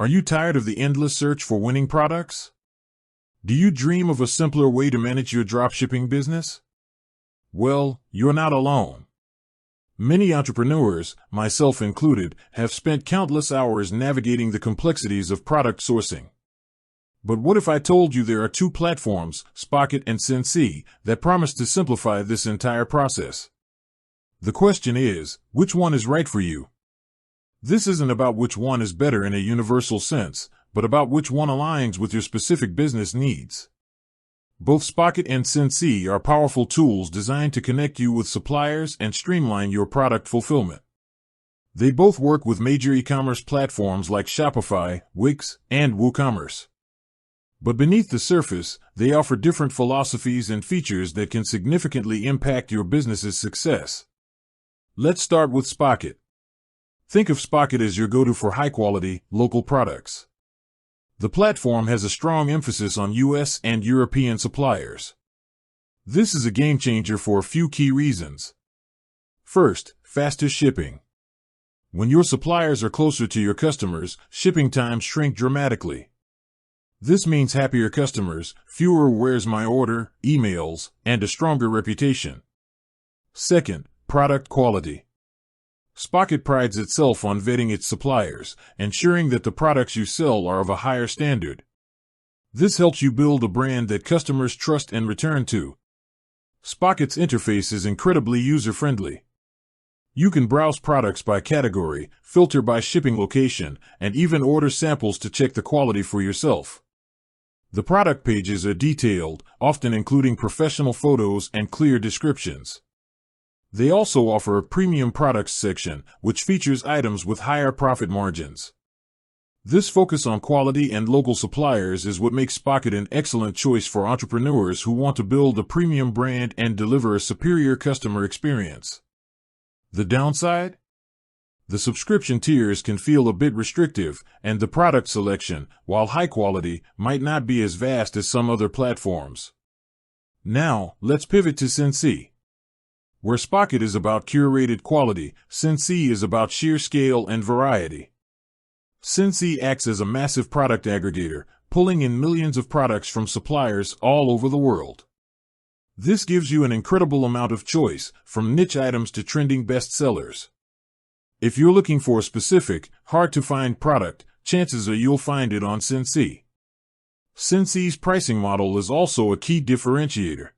Are you tired of the endless search for winning products? Do you dream of a simpler way to manage your dropshipping business? Well, you're not alone. Many entrepreneurs, myself included, have spent countless hours navigating the complexities of product sourcing. But what if I told you there are two platforms, Spocket and Syncee, that promise to simplify this entire process? The question is, which one is right for you? This isn't about which one is better in a universal sense, but about which one aligns with your specific business needs. Both Spocket and Syncee are powerful tools designed to connect you with suppliers and streamline your product fulfillment. They both work with major e-commerce platforms like Shopify, Wix, and WooCommerce. But beneath the surface, they offer different philosophies and features that can significantly impact your business's success. Let's start with Spocket. Think of Spocket as your go-to for high-quality, local products. The platform has a strong emphasis on US and European suppliers. This is a game-changer for a few key reasons. First, faster shipping. When your suppliers are closer to your customers, shipping times shrink dramatically. This means happier customers, fewer "where's my order" emails, and a stronger reputation. Second, product quality. Spocket prides itself on vetting its suppliers, ensuring that the products you sell are of a higher standard. This helps you build a brand that customers trust and return to. Spocket's interface is incredibly user-friendly. You can browse products by category, filter by shipping location, and even order samples to check the quality for yourself. The product pages are detailed, often including professional photos and clear descriptions. They also offer a premium products section, which features items with higher profit margins. This focus on quality and local suppliers is what makes Spocket an excellent choice for entrepreneurs who want to build a premium brand and deliver a superior customer experience. The downside? The subscription tiers can feel a bit restrictive, and the product selection, while high quality, might not be as vast as some other platforms. Now, let's pivot to Syncee. Where Spocket is about curated quality, Syncee is about sheer scale and variety. Syncee acts as a massive product aggregator, pulling in millions of products from suppliers all over the world. This gives you an incredible amount of choice, from niche items to trending bestsellers. If you're looking for a specific, hard-to-find product, chances are you'll find it on Syncee. Syncee's pricing model is also a key differentiator.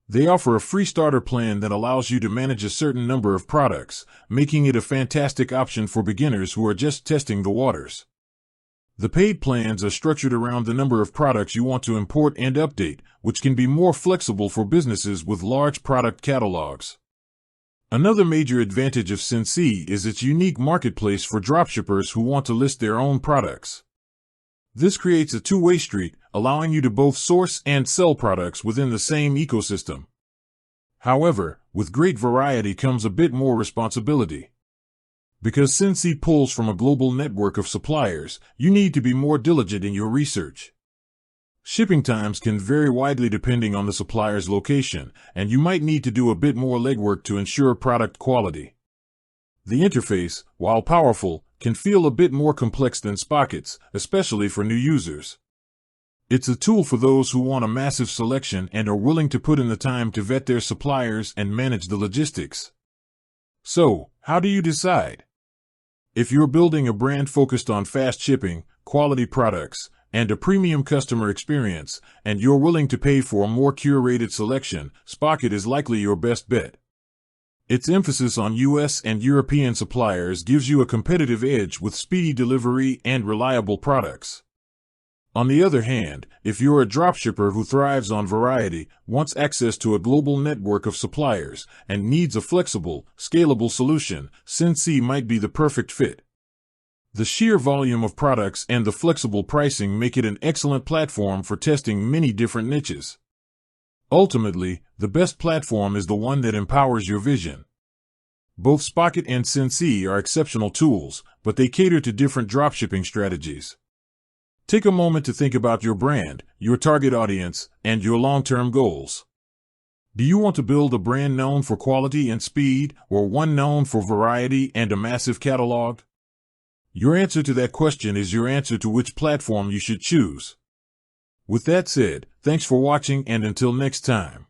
They offer a free starter plan that allows you to manage a certain number of products, making it a fantastic option for beginners who are just testing the waters. The paid plans are structured around the number of products you want to import and update, which can be more flexible for businesses with large product catalogs. Another major advantage of Syncee is its unique marketplace for dropshippers who want to list their own products. This creates a two-way street, allowing you to both source and sell products within the same ecosystem. However, with great variety comes a bit more responsibility. Because Syncee pulls from a global network of suppliers, you need to be more diligent in your research. Shipping times can vary widely depending on the supplier's location, and you might need to do a bit more legwork to ensure product quality. The interface, while powerful, can feel a bit more complex than Spocket's, especially for new users. It's a tool for those who want a massive selection and are willing to put in the time to vet their suppliers and manage the logistics. So, how do you decide? If you're building a brand focused on fast shipping, quality products, and a premium customer experience, and you're willing to pay for a more curated selection, Spocket is likely your best bet. Its emphasis on US and European suppliers gives you a competitive edge with speedy delivery and reliable products. On the other hand, if you're a dropshipper who thrives on variety, wants access to a global network of suppliers, and needs a flexible, scalable solution, Syncee might be the perfect fit. The sheer volume of products and the flexible pricing make it an excellent platform for testing many different niches. Ultimately, the best platform is the one that empowers your vision. Both Spocket and Syncee are exceptional tools, but they cater to different dropshipping strategies. Take a moment to think about your brand, your target audience, and your long-term goals. Do you want to build a brand known for quality and speed, or one known for variety and a massive catalog? Your answer to that question is your answer to which platform you should choose. With that said, thanks for watching, and until next time.